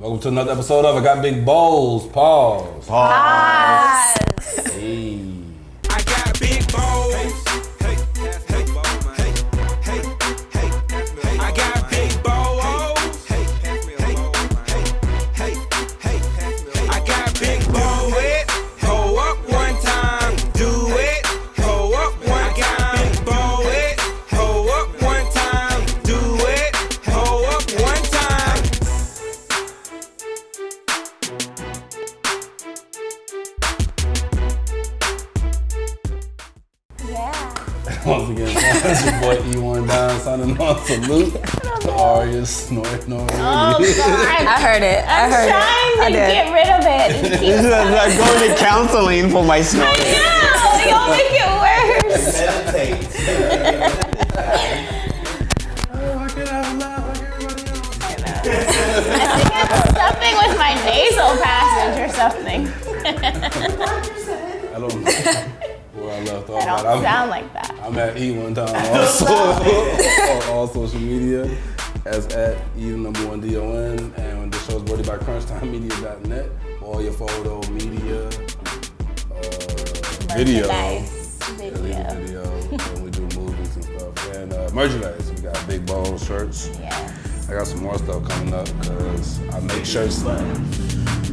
Welcome to another episode of I Got Big Bowls. Pause. Pause. Hey. I got big bowls. Hey, hey, hey, hey, hey, hey, hey. I got big bowls. Hey, hey, hey, hey, hey. I got big bowls. Hold up one time, do it. Hold up one time. Big bowls. Hold up one time, do it. Hold up one time. Yeah. Once again, it's your boy E1 Don signing on. Salute to Arya Snorting on Oh, God. I heard it. I'm trying to get rid of it. It keeps I'm going to counseling for my snorting. No, you'll make it worse. Meditate. I can have a laugh like everybody else. I think it's something with my nasal passage or something. I don't know where I left off. I don't sound like that. I'm at E1 Don also on all social media as at E1DON, and the show is brought to you by CrunchTimeMedia.net for all your photo, media, video. Merchandise, video. Video, and we do movies and stuff. And merchandise, we got big bowl shirts. Yeah. I got some more stuff coming up because I make shirts.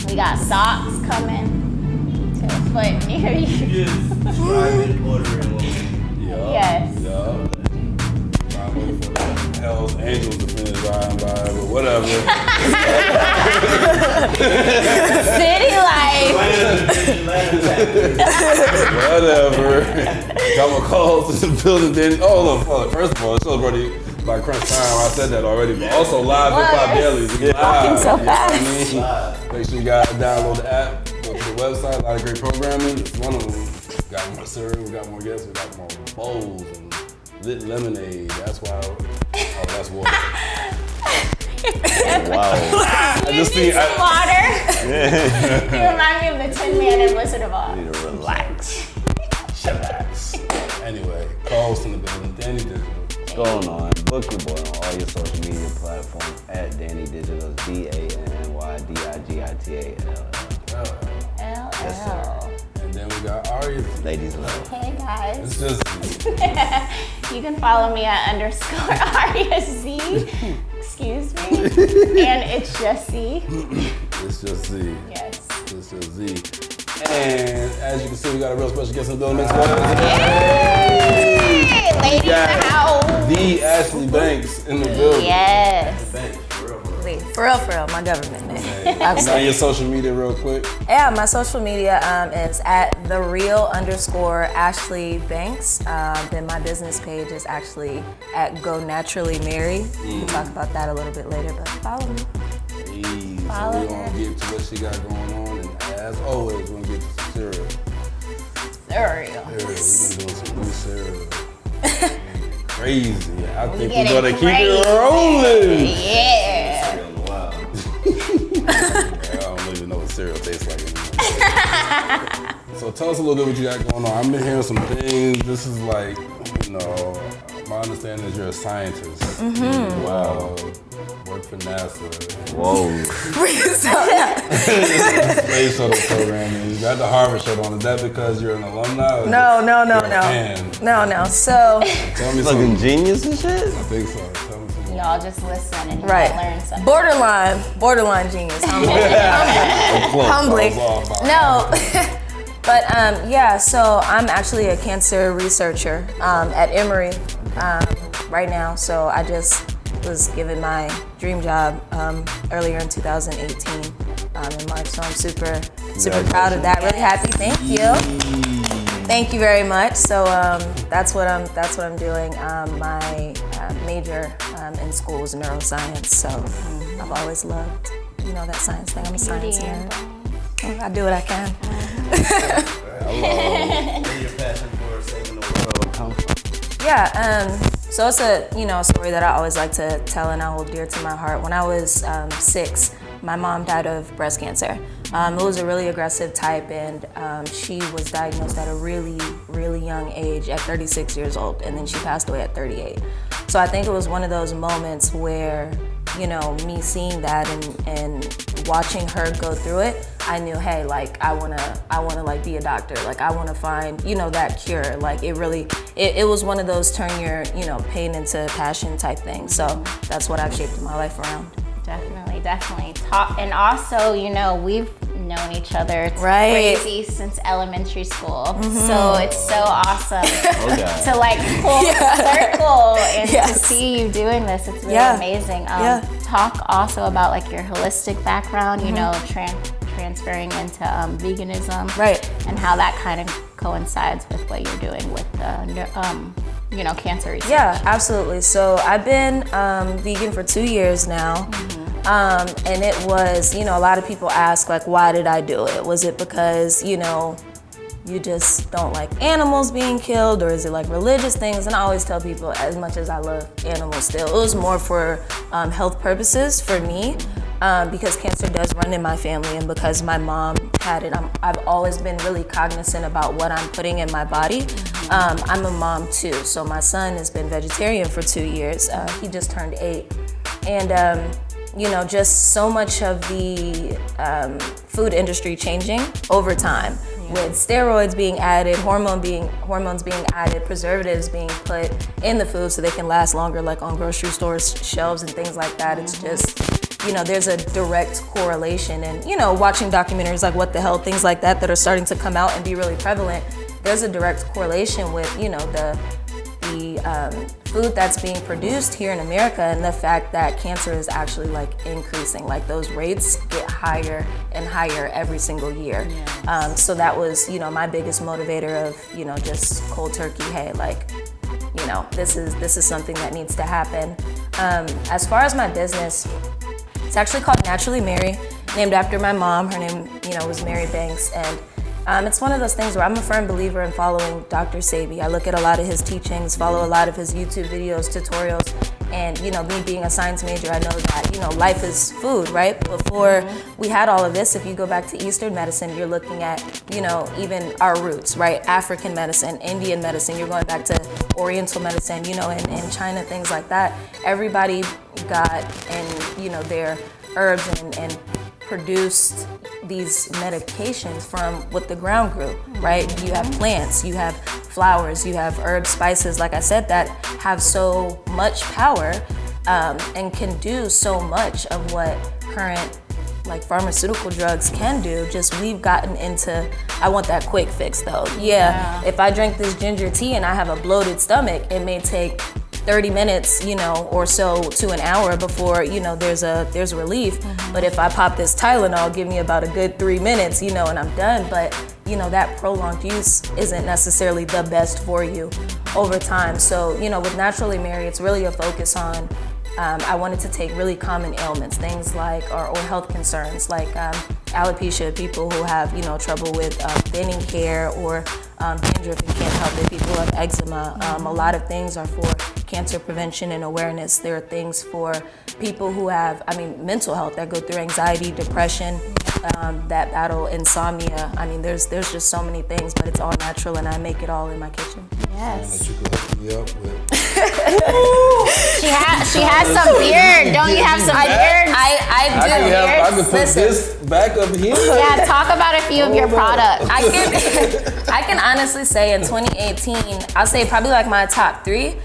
We got socks coming to a foot near you. Yes. Yeah. I'm waiting for the Hell's Angels to finish riding by, but whatever. City life. Whatever. Got my calls to the building. Then, oh, look, first of all, the show's brought to you by Crunch Time. I said that already, but also live Hip Hop Dailies. We live. so You know what I mean? Make sure you guys download the app, go to the website. A lot of great programming. It's one of them. We got more cereal, we got more guests, we got more bowls and lit lemonade. That's why. Oh, that's water. Wow. I just see. Some water. You remind me of the Tin Man in Wizard of Oz. Need to relax. Relax. Anyway, co-host in the building, Danny Digital. What's going on? Book your boy on all your social media platforms at Danny Digital. DANNYDIGITALL. Yes, sir. And then we got Arya. Ladies love. Hey guys. It's just You can follow me at _AryaZ. Excuse me. And it's just Z. it's just Z. Yes. It's just Z. And as you can see, we got a real special guest in the building. Make Hey, lady in the house. The Ashley Banks in the building. Yes. Wait, for real, my government name. Now your social media real quick. Yeah, my social media is at @thereal_Ashley Banks. Then my business page is actually at Go Naturally Mary. We'll talk about that a little bit later, but follow me. Hey, so Follow we're gonna get to what she got going on, and as always, we're gonna get to some cereal. Cereal. We've been doing some new cereal. Crazy. I think Get we're gonna it keep crazy. it rolling. Yeah. I don't even know what cereal tastes like anymore. So tell us a little bit what you got going on. I've been hearing some things. This is like, my understanding is you're a scientist. Mm-hmm. Wow. Work for NASA. Whoa. Space shuttle programming. You got the Harvard shuttle on. Is that because you're an alumni? Or No. you're a fan? No. So, Tell me Fucking something. genius and shit? I think so. Tell me something. Y'all just listen and you right. might learn something. Borderline genius. Humbly. No. But yeah, so I'm actually a cancer researcher at Emory right now. So I just was given my dream job earlier in 2018 in March. So I'm super proud of that. Really happy. Thank you. Thank you very much. So that's what I'm doing. My major in school was neuroscience. So I've always loved that science thing. I'm a science nerd. I do what I can. Where your passion for saving the world come from? Yeah, so it's a story that I always like to tell and I hold dear to my heart. When I was 6, my mom died of breast cancer. It was a really aggressive type, and she was diagnosed at a really, really young age at 36 years old, and then she passed away at 38. So I think it was one of those moments where, me seeing that and watching her go through it, I knew, hey, like I wanna like be a doctor. Like I wanna find, you know, that cure. Like it really, it was one of those turn your, you know, pain into passion type things. So that's what I've shaped my life around. Definitely. And also, you know, we've known each other. It's Right. crazy since elementary school. So it's so awesome God. to like full circle and Yes. to see you doing this. It's really Yeah. amazing. Yeah. Talk also about like your holistic background, you know, transferring into veganism. Right. And how that kind of coincides with what you're doing with you know, cancer research. Yeah, absolutely. So I've been vegan for 2 years now. And it was, you know, a lot of people ask, like, why did I do it? Was it because, you know, you just don't like animals being killed, or is it like religious things? And I always tell people, as much as I love animals still, it was more for health purposes for me, because cancer does run in my family, and because my mom had it, I've always been really cognizant about what I'm putting in my body. I'm a mom too, so my son has been vegetarian for 2 years. He just turned 8. And you know, just so much of the food industry changing over time, with steroids being added, hormones being added, preservatives being put in the food so they can last longer, like on grocery stores shelves and things like that. It's just, you know, there's a direct correlation. And, you know, watching documentaries like What the Hell, things like that are starting to come out and be really prevalent, there's a direct correlation with, you know, the food that's being produced here in America, and the fact that cancer is actually like increasing. Like those rates get higher and higher every single year. So that was, you know, my biggest motivator of, you know, just cold turkey, hey, like, you know, this is something that needs to happen. As far as my business, it's actually called Naturally Mary, named after my mom. Her name, you know, was Mary Banks, and it's one of those things where I'm a firm believer in following Dr. Sebi. I look at a lot of his teachings, follow a lot of his YouTube videos, tutorials, and, you know, me being a science major, I know that, you know, life is food, right? Before we had all of this, if you go back to Eastern medicine, you're looking at, you know, even our roots, right? African medicine, Indian medicine, you're going back to Oriental medicine, you know, in China, things like that. Everybody got, and, you know, their herbs and produced these medications from what the ground grew, right? You have plants, you have flowers, you have herbs, spices, like I said, that have so much power and can do so much of what current like pharmaceutical drugs can do. Just we've gotten into, I want that quick fix though. Yeah, if I drink this ginger tea and I have a bloated stomach, it may take 30 minutes, you know, or so to an hour before, you know, there's relief. But if I pop this Tylenol, give me about a good 3 minutes, you know, and I'm done. But, you know, that prolonged use isn't necessarily the best for you over time. So, you know, with Naturally Mary, it's really a focus on, I wanted to take really common ailments, things like, or health concerns like alopecia, people who have, you know, trouble with thinning hair, or dandruff and can't help it, people who have eczema. A lot of things are for cancer prevention and awareness. There are things for people who have, mental health, that go through anxiety, depression, that battle insomnia. I mean, there's just so many things, but it's all natural, and I make it all in my kitchen. Yes. That you could hook me up with. She has some beard. Don't you have some beard? I do. I can put Listen. this back up here. Yeah, talk about a few of your products. I can honestly say in 2018, I'll say probably like my top 3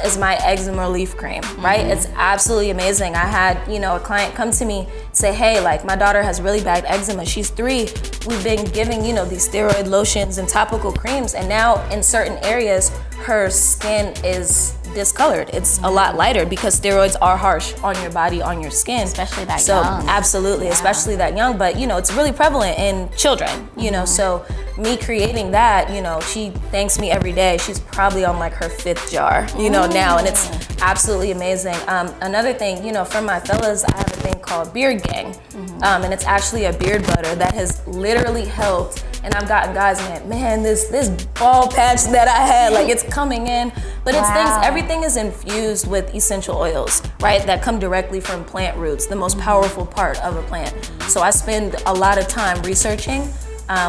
is my eczema relief cream, right? It's absolutely amazing. I had, you know, a client come to me, say, hey, like my daughter has really bad eczema. She's 3. We've been giving, you know, these steroid lotions and topical creams, and now in certain areas, her skin is discolored. It's a lot lighter because steroids are harsh on your body, on your skin. Especially that so, young. Absolutely, especially that young. But, you know, it's really prevalent in children, you know, so me creating that, you know, she thanks me every day. She's probably on like her 5th jar, you know, now, and it's absolutely amazing. Another thing, you know, for my fellas, I have a thing called Beard Gang, and it's actually a beard butter that has literally helped. And I've gotten guys, man, this bald patch that I had, like it's coming in. But it's things, everything is infused with essential oils, right? That come directly from plant roots, the most powerful part of a plant. So I spend a lot of time researching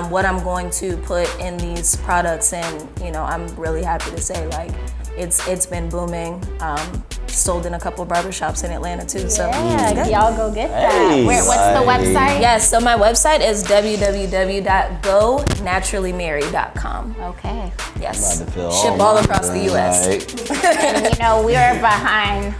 what I'm going to put in these products, and you know, I'm really happy to say like it's been booming. sold in a couple barbershops in Atlanta too. So Yeah, y'all go get that. Hey, What's the website? yes, so my website is www.gonaturallymarried.com. Okay. Yes, About to feel ship all all my across the feelings, U.S. like, And we are behind,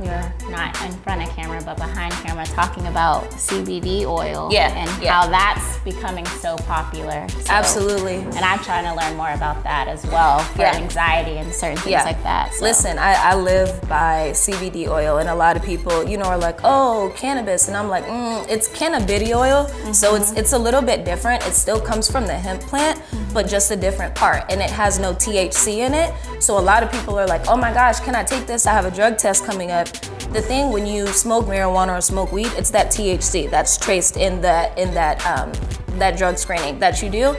we were not in front of camera, but behind camera talking about CBD oil and how that's becoming so popular. So, Absolutely. And I'm trying to learn more about that as well for anxiety and certain things like that. So. Listen, I live by CBD oil, and a lot of people, are like, oh, cannabis, and I'm like, it's cannabidiol, so it's a little bit different. It still comes from the hemp plant, but just a different part, and it has no THC in it. So a lot of people are like, oh my gosh, can I take this? I have a drug test coming up. The thing when you smoke marijuana or smoke weed, it's that THC that's traced in that drug screening that you do.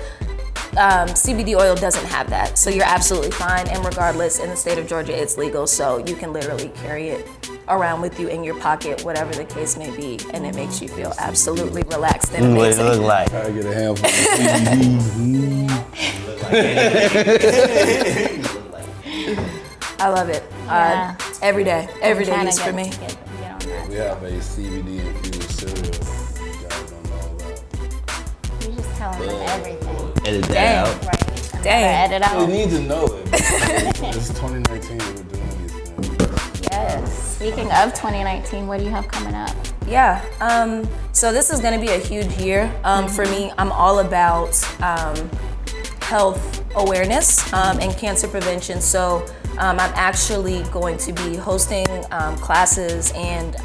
CBD oil doesn't have that, so you're absolutely fine. And regardless, in the state of Georgia, it's legal, so you can literally carry it around with you in your pocket, whatever the case may be, and it makes you feel absolutely relaxed and what it amazing. look like? I get a handful of CBD. I love it. Yeah. Every day Trying use to for me. get on that. We have a CBD infused cereal. You guys don't know about. You're just telling them everything, Edit that Dang. out. right? Dang. Edit You out. need to know it. It's 2019. We're doing these things. Yes. Speaking of 2019, what do you have coming up? Yeah, so this is gonna be a huge year for me. I'm all about health awareness and cancer prevention. So I'm actually going to be hosting classes and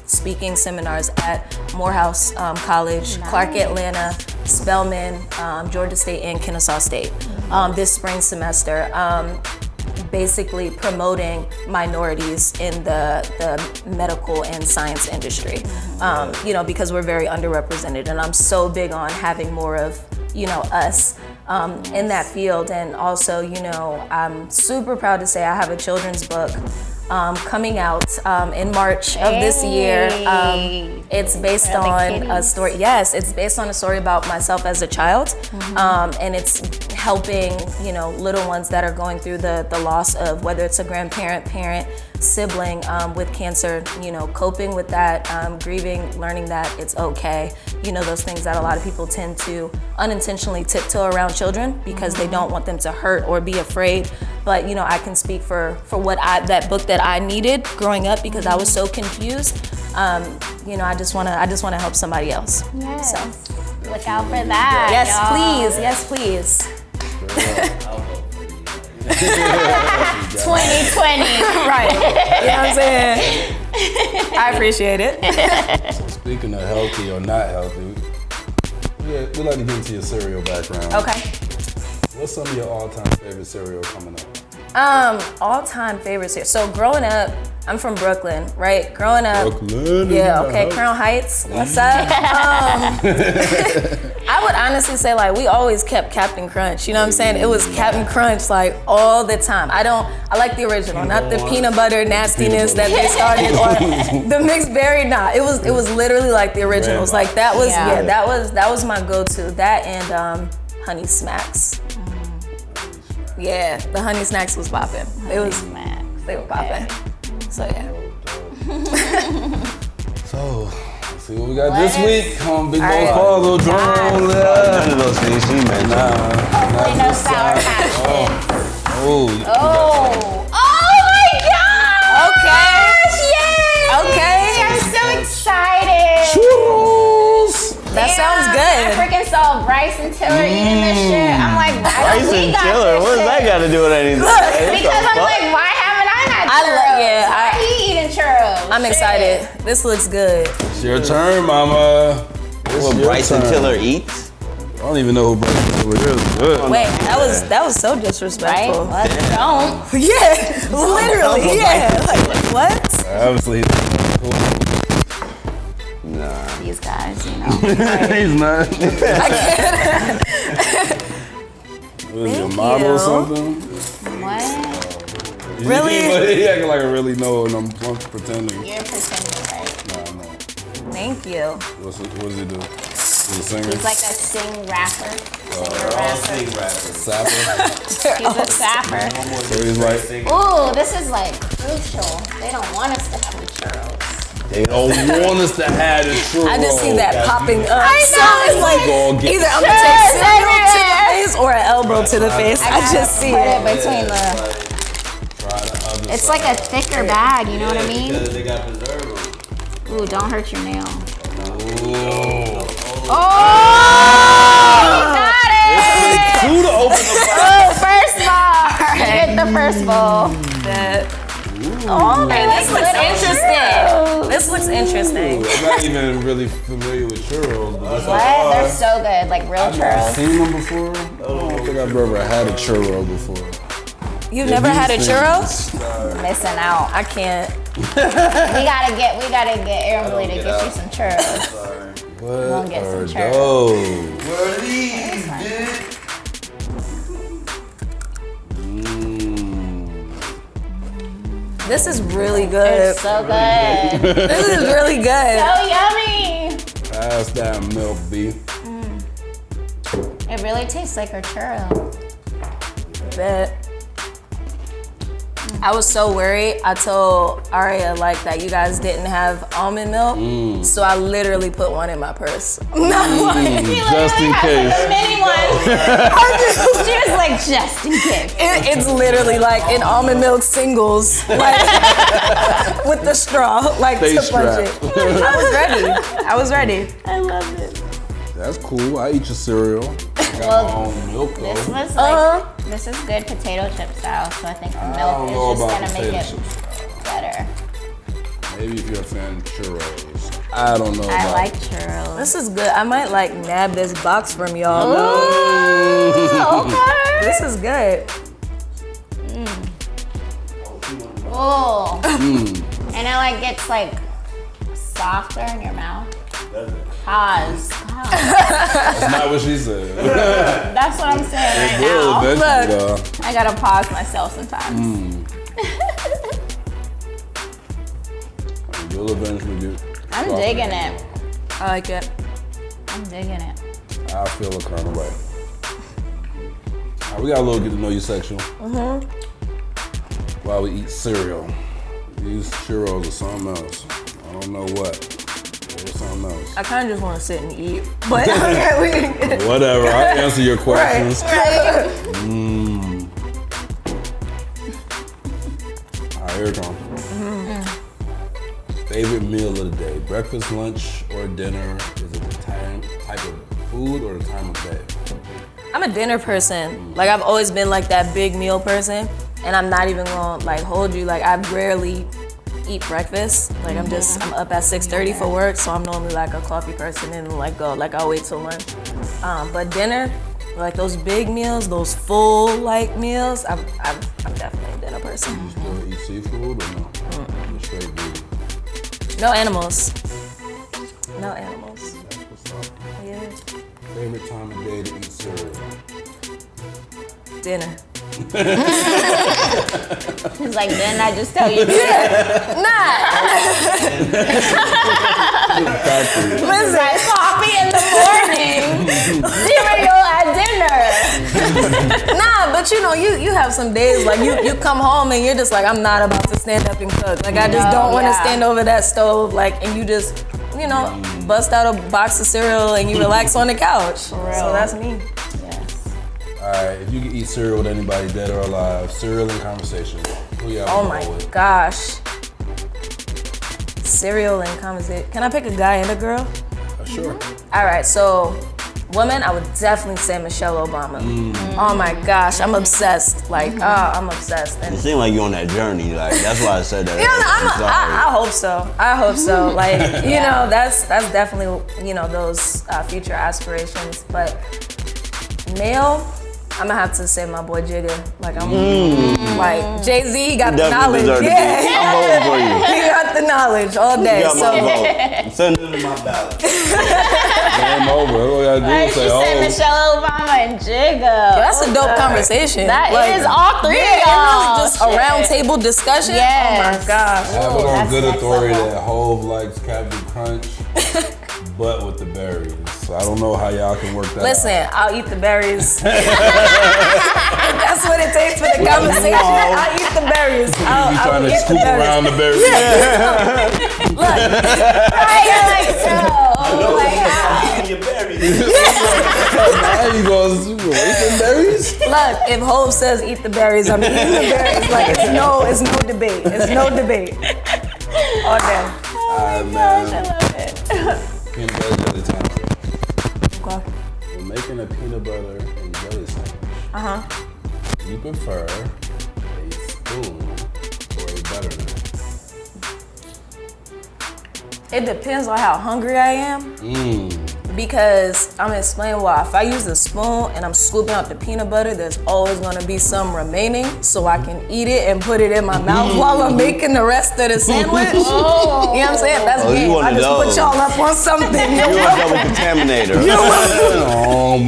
speaking seminars at Morehouse College, Clark Atlanta, Spelman, Georgia State, and Kennesaw State this spring semester. Basically promoting minorities in the medical and science industry, because we're very underrepresented, and I'm so big on having more of, us in that field. And also, I'm super proud to say I have a children's book coming out in March of this year. It's based For the on a kiddies. story. Yes, it's based on a story about myself as a child, and it's helping little ones that are going through the loss of whether it's a grandparent, parent, sibling with cancer. Coping with that, grieving, learning that it's okay. Those things that a lot of people tend to unintentionally tiptoe around children because they don't want them to hurt or be afraid. But I can speak for what that book that I needed growing up because I was so confused. I just wanna help somebody else. Yes. So. Look out for that. Yes, y'all. please. Yes, please. 2020. Right. You know what I'm saying? I appreciate it. Speaking of healthy or not healthy, we like to get into your cereal background. Okay. What's some of your all-time favorite cereal coming up? All-time favorite cereal. So growing up, I'm from Brooklyn, right? Growing up. Brooklyn. Yeah, okay, Crown Heights, what's up? I would honestly say we always kept Captain Crunch, you know what I'm saying? It was Captain Crunch all the time. I like the original, not the peanut butter nastiness that they started or the mixed berry, it was literally the originals. That was my go-to. That and Honey Smacks. Yeah, the Honey Snacks was popping. They were popping. So yeah. So, let's see what we got this week on Big Boss right. Paul, little drum roll. None of those things she mentioned. Hopefully no Sour Patch Kids. Oh, Oh my God! Okay. Yay! Okay. I'm so excited. churros. That sounds I good. freaking saw Bryson Tiller eating this shit. I'm like, why don't we Bryson got Tiller, this what does that shit? got to do with anything? Because I'm like, why haven't I had churros? Why he eating churros? I'm Shit. excited. This looks good. It's your turn, mama. It's What your Bryson turn. Tiller eats? I don't even know who Bryson Tiller is. Good. Wait, that was so disrespectful. Right? Let's don't. Yeah, literally. Yeah. What? Obviously, Nah. These guys, he's not. I can't. What is your Thank model you. or something? What? Really? He acting like I really know and I'm pretending. You're pretending, right? Nah. Thank you. What does he do? He's a singer? He's like a sing rapper. Singer rapper. sing rap. Sapper. He's a sapper. So he's like, Ooh, this is like crucial. They don't want us to have the churros. they don't want us to have the churro. I just see that popping up. I So know, it's like Go get either I'm gonna take cereal to the face or an elbow to the face. I just see Put it. it between the. Try the other It's side. like a thicker bag. You know what I mean? Because they got preservatives. Ooh, don't hurt your nail. Ooh. Oh, got it! Two to open the box. Oh, first ball. You get the first ball. Oh, hey, this looks interesting. This looks interesting. I'm not even really familiar with churros, but that's What? They're so good, like real I've churros. seen them before. I don't think I've ever had a churro before. You've never had a churro? Missing out. I can't. We gotta get Emily to get you some churros. What We'll get are some churros. those? What are these, dude? This is really good. It's so good. This is really good. So yummy. Pass that milk, B. It really tastes like a churro. Bet. I was so worried. I told Aria like that you guys didn't have almond milk, so I literally put one in my purse. Just in case. A mini one. She was like, just in case. It's literally like an almond milk singles, like with the straw, like Stay to punch strapped. it. I was ready. I love it. That's cool. I eat your cereal. I got my own milk though. This was like, this is good potato chip style, so I think the I milk don't know is just about gonna make potato it chips. better. Maybe if you're a fan of churros. I don't know I about like churros. This is good. I might like nab this box from y'all though. Ooh, okay. This is good. Ooh. And it like gets like softer in your mouth. Pause. That's not what she said. That's what I'm saying right Will now. eventually, though. I gotta pause myself sometimes. You'll eventually get. I'm digging it. I like it. I'm digging it. I feel a kind of way. All right, we got a little get to know you section. While we eat cereal. These churros are something else. I don't know what. They're something else. I kind of just want to sit and eat, but okay, we can get it. Whatever, I'll answer your questions. Right. All right, here it comes. Favorite meal of the day? Breakfast, lunch, or dinner? Is it the type of food or the time of day? I'm a dinner person. Like I've always been like that big meal person, and I'm not even gonna like hold you. Like I rarely eat breakfast. Like I'm up at 6:30 for work, so I'm normally like a coffee person and like go like I'll wait till lunch. But dinner, like those big meals, those full like meals, I'm definitely a dinner person. You still eat seafood or no? You're straight vegan. No animals. No animals. That's what's up. Yeah. Favorite time of day to eat cereal? Dinner. He's like, didn't I just tell you? It's like coffee in the morning, cereal at dinner. Nah, but you know, you have some days like you come home and you're just like, I'm not about to stand up and cook. Like I just don't want to stand over that stove, like, and you just, you know, bust out a box of cereal and you relax on the couch. So that's me. Yes. All right, if you could eat cereal with anybody, dead or alive, cereal and conversation, who you Oh my gosh. Cereal and conversation. Can I pick a guy and a girl? Sure. All right, so woman, I would definitely say Michelle Obama. Oh my gosh, I'm obsessed. Like, I'm obsessed. It And seems like you're on that journey. Like that's why I said that. I hope so. I hope so. Like, you know, that's definitely, you know, those future aspirations. But male, I'm gonna have to say my boy Jigga. Like I'm like Jay-Z, he got the knowledge. I'm voting for you. He got the knowledge all day. You got So my vote. I'm sending in my ballot. Game over. All you gotta do Right, is she say, said oh. Michelle Obama and Jigga. that's a dope conversation. That Like, is all three of yeah, y'all. really just a round table discussion. Yes. Oh my gosh. Have it on that's good next authority level. that Hove likes Captain Crunch, but with the berries. So so I don't know how y'all can work that Listen, out. I'll eat the berries. That's what it takes for the conversation. I'll eat the berries. You I'll trying to eat the scoop berries. around the berries. Look, You're like, so, like, how? Your berries. Now you gonna eat some berries? look, if Hov says eat the berries, I'm eating the berries. Like, it's no debate. It's no debate. All day. Alright, man. I love it. Peanut butter jelly time. Okay. We're making a peanut butter and jelly sandwich. Uh-huh. Do you prefer a spoon or a butter knife? It depends on how hungry I am. Because I'm gonna explain why. If I use a spoon and I'm scooping out the peanut butter, there's always gonna be some remaining, so I can eat it and put it in my mouth while I'm making the rest of the sandwich. You know what I'm saying? That's you game. one I of just put those. y'all up on something. You're a double contaminator. Oh,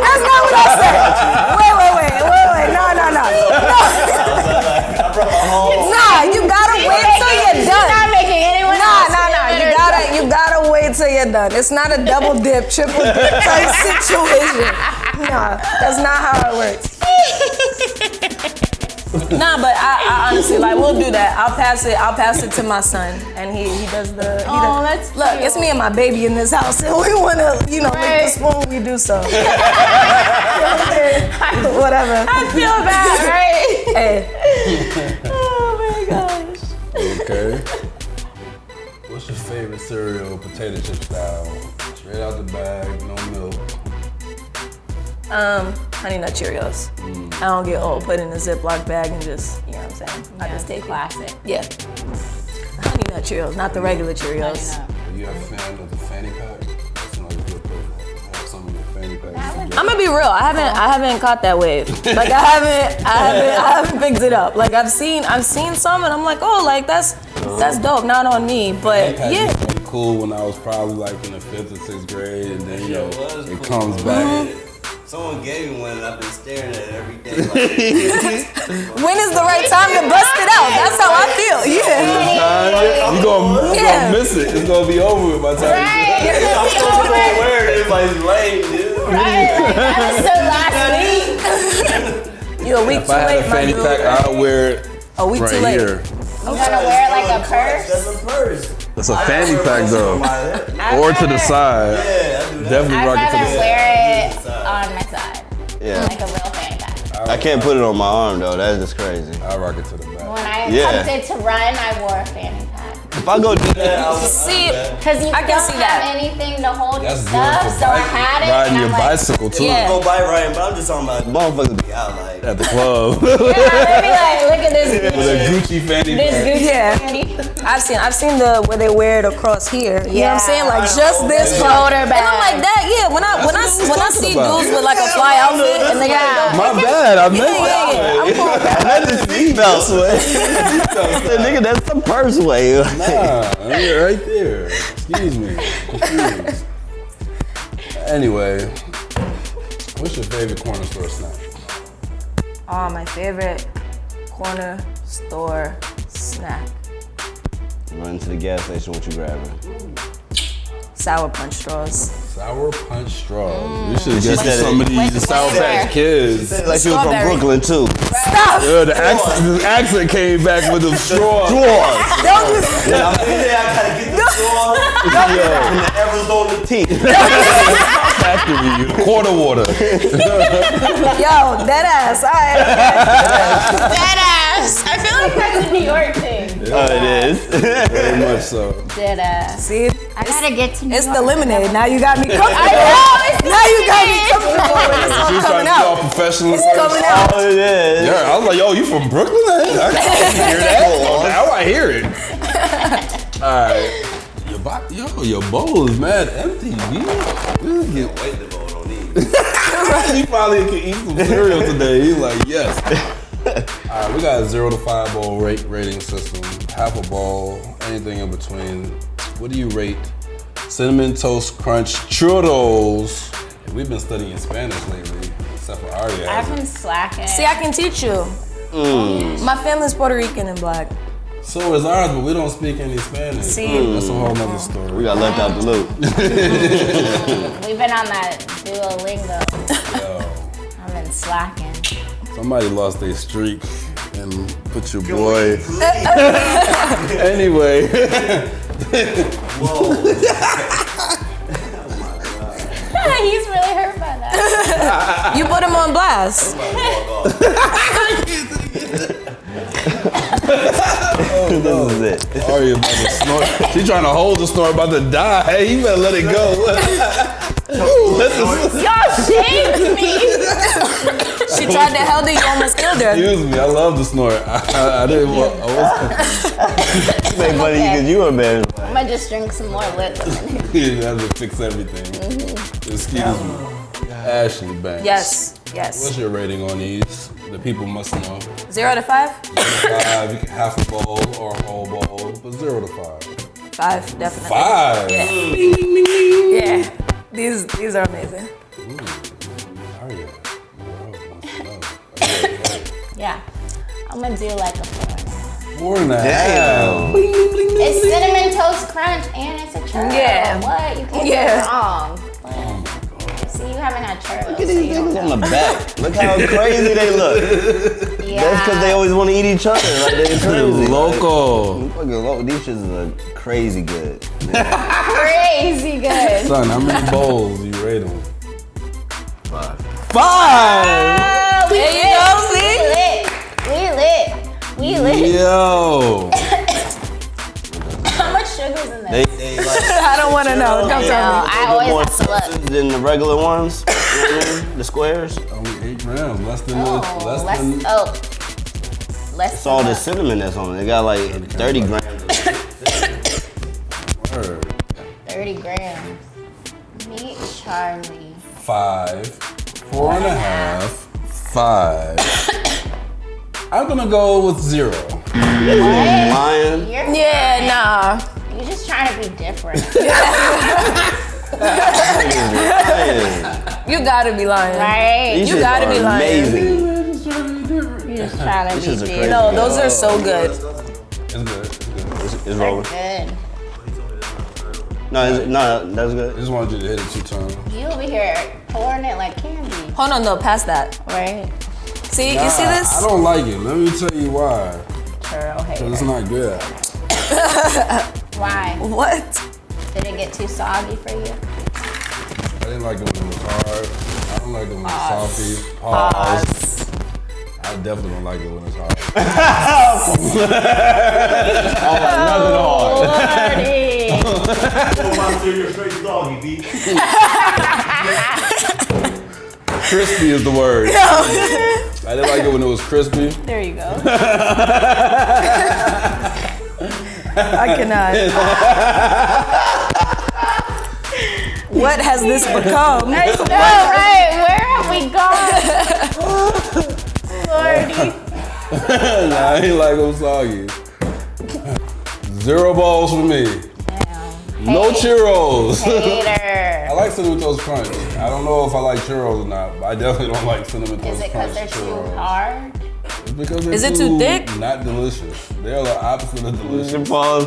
That's not what I said. Wait. No. Nah, you gotta wait till you're done. You're not making anyone else feel better. You gotta wait till you're done. It's not a double dip, triple dip type situation. Nah, that's not how it works. Nah, but I honestly, like, we'll do that. I'll pass it to my son, and he does the. That's Look, cute. it's me and my baby in this house, and we wanna, lick the Right. spoon. We do so. Whatever. I feel bad, right? Hey. Oh my gosh. okay. What's your favorite cereal, potato chip style? Straight out the bag, no milk. Honey Nut Cheerios. I don't get old. Put in a Ziploc bag and just, you know what I'm saying? I just take classic. Yeah. Honey Nut Cheerios, not the regular Cheerios. Are you a fan of the fanny pack? That's another good place to have some of your fanny packs. I'm gonna be real. I haven't caught that wave. Like I haven't picked it up. Like I've seen some and I'm like, oh, like that's dope. Not on me, but Fanny pack yeah. used to be cool when I was probably like in the 5th or 6th grade, and then It was it cool. comes back. Someone gave me one and I've been staring at it every day. Like, When is the right time to bust it out? That's how I feel. Yeah. You gonna Yeah. miss it. It's gonna be over with by the time you Right. do it. I'm supposed to go wear it. It's like it's lame, dude. Right, like, that was so last week. You a week If too I had late, a my fanny dude. pack, I'd wear it A week right too late. here. You gotta wear it like a purse. That's a purse. That's a fanny pack though. I'd Or to the rather- side. Yeah, I do that. Definitely I'd rock it to the rather side. wear it on my side, Yeah. like a real fanny pack. I can't put it on my arm though. That's just crazy. I rock it to the back. When I Yeah. attempted to run, I wore a fanny pack. If I go do that, See, Cause you I can don't see have that. anything to hold your That's good stuff, for so I had it. riding and your I'm like, bicycle too. Yeah. go bike riding, but I'm just talking about motherfuckers be out like. At the club. Yeah, they'd be like, look at this With a Gucci fanny This pack. Gucci Yeah. fanny. I've seen the where they wear it across here. You know what I'm saying? Like just this Shoulder And I'm like bag. that. Yeah. When I see about. dudes with like a fly outfit and they got My bad, I missed yeah. I'm cool with that. That's the seatbelt way. Nigga, that's the purse way. Nah, you're right there. Excuse me. Confused. Anyway, what's your favorite corner store snack? Oh, my favorite corner store snack. Run to the gas station, what you grabbing? Sour Punch straws. Sour Punch straws. You should get said some it. of these Sour where? Patch Kids. Like she was from Strawberry. Brooklyn too. Stop! Yeah, the accent came back with the straws. Don't you Yeah, I'm in there, I gotta get the straw. And the Arizona tea. Factory, quarter water. Yo, dead ass. All right. Dead ass. I feel like that's a New York thing. Oh, it is. Very much so. Dead ass. See, I gotta get to New it's York. the lemonade. Now you got me comfortable. I know, it's Now you got me comfortable. It's all She's trying coming to be all out. professional. It's coming out. Oh, it is. Yeah, I was like, yo, you from Brooklyn? I can hear that. Now I hear it. All right. Your bowl is mad empty, B. Wait to vote on these. He probably can eat some cereal today. He's like, yes. All right, we got a 0 to 5 bowl rating system. Half a bowl, anything in between. What do you rate Cinnamon Toast Crunch churros? We've been studying Spanish lately, except for Aria. I've been slacking. See, I can teach you. My family's Puerto Rican and black. So is ours, but we don't speak any Spanish. See? That's a whole nother story. We got left out the loop. We've been on that Duolingo. Yo, I've been slacking. somebody lost their streak and put your boy. Anyway. He's really hurt by that. You put him on blast. This is it. Ari about to snort. She trying to hold the snort, about to die. Hey, you better let it go. Y'all shamed me. She tried to hold it, you almost killed her. Excuse me, I love the snort. I didn't want. I was. It's make funny because you embarrassed. I'm gonna just drink some more lit lemonade. You have to fix everything. Excuse me. Ashley Banks. Yes, What's yes. your rating on these? The people must know. 0 to 5? 5, half a bowl or a whole bowl, but 0 to 5. 5, definitely. 5. Yeah. Yeah. These are amazing. Aria. Yeah. I'm gonna do like a 4.5. 4.5. Damn. It's cinnamon toast crunch and it's a churro. Yeah. What? You can't Yeah. go wrong. See, you haven't had churros. Look at so these you don't niggas know. on the back. Look how crazy they look. Yeah. That's because they always want to eat each other. Like they're crazy. Local. Like, fucking local. These shits are crazy good. Crazy good. Son, how many bowls do you rate them? 5. 5! Oh, we There you lit. go, see? We lit. Yo. How much sugar's in there? They like I don't want to know. Don't No, tell me. I always more have to look. substance than the regular ones. You know what I mean? The squares. Only 8 grams. Less than Oh, less less. than. Less. It's all the cinnamon that's on it. They got like 30 grams. Word. 30 grams. Meet Charlie. 5. 4.5. 5. I'm gonna go with 0. Lion. You're Yeah, nah. You're just trying to be different, Lion. You gotta be lying. right? These You shits gotta are be lying. amazing. You're just trying to These be shits are different. crazy. No, those are so good. It's good. It's good. It's They're rolling. good. No, that's I good. just wanted you to hit it 2 times. You over here pouring it like candy, Hold on, no, past that. right? See, you see this? I don't like it. Let me tell you why. Churro Because it's hater. not good. Why? What? Did it get too soggy for you? I didn't like it when it was hard. I don't like it when it's salty. Pause. I definitely don't like it when it's hard. Nothing hard. Lordy. Crispy is the word. I didn't like it when it was crispy. There you go. I cannot. What has this become? I know, right? Where have we gone? Lordy. Nah, I ain't like them soggy. 0 balls for me. Damn. No churros. I Hater. like Cinnamon Toast Crunch. I don't know if I like churros or not, but I definitely don't like Cinnamon Is Toast it Crunch because they're too churros. hard? It's because they're Is it too thick? Not delicious. They're the opposite of delicious. Pause.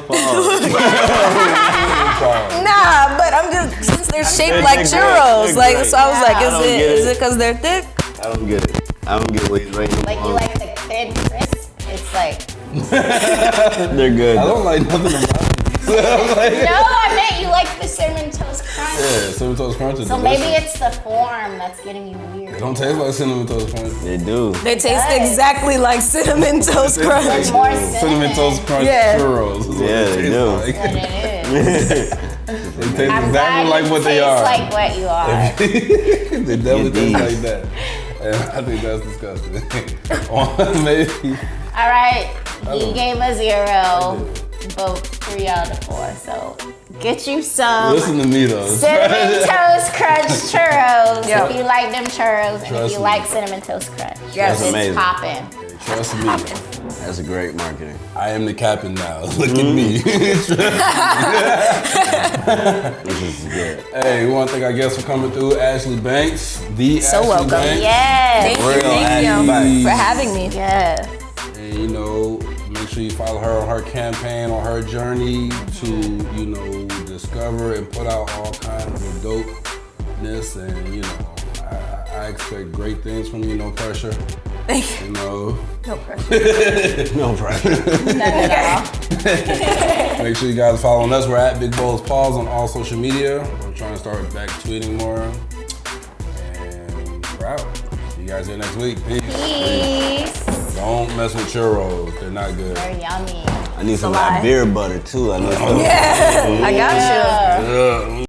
Nah, but I'm just, since they're shaped They're like great. churros, They're like, great. so I was like, I don't get is it. it because they're thick? I don't get it. I don't get what he's rating. Like you like the thin crisp? It's like They're good. I don't like nothing about it. no, I meant you like the cinnamon toast crunch. Yeah, Cinnamon Toast Crunch is So delicious. maybe it's the form that's getting you weird. It don't taste like Cinnamon Toast Crunch. They do. They taste does. exactly like cinnamon toast crunch. Like more Cinnamon cinnamon. Toast Crunch Yeah. churros. Is what Yeah, it they tastes do. like. But it is. They taste I'm exactly glad like you what they taste are. like what you are. They definitely taste Indeed. like that. And I think that's disgusting. Maybe. All right, he Oh. gave a 0, but 3 out of 4. So get you some Listen to me though. cinnamon toast crunch churros. Yeah. If you like them churros, and if Trust you me. like cinnamon toast crunch, Yes. it's amazing. popping. Trust me. That's a great marketing. I am the captain now. Look at me. This is good. Hey, we want to thank our guests for coming through. Ashley Banks. The So Ashley welcome. Banks. Yes. Thank you, Real thank you Ashley. for having me. Yes. And you know, make sure you follow her on her campaign, on her journey to, discover and put out all kinds of dopeness. And, I expect great things from you, no pressure. Thank you. No pressure. No pressure. None at all. Make sure you guys follow us. We're at Big Bowls Pause on all social media. We're trying to start back tweeting more. And we're out. See you guys here next week. Peace. Don't mess with churros. They're not good. They're yummy. I need some of that beer butter too. I know. I got you. Yeah.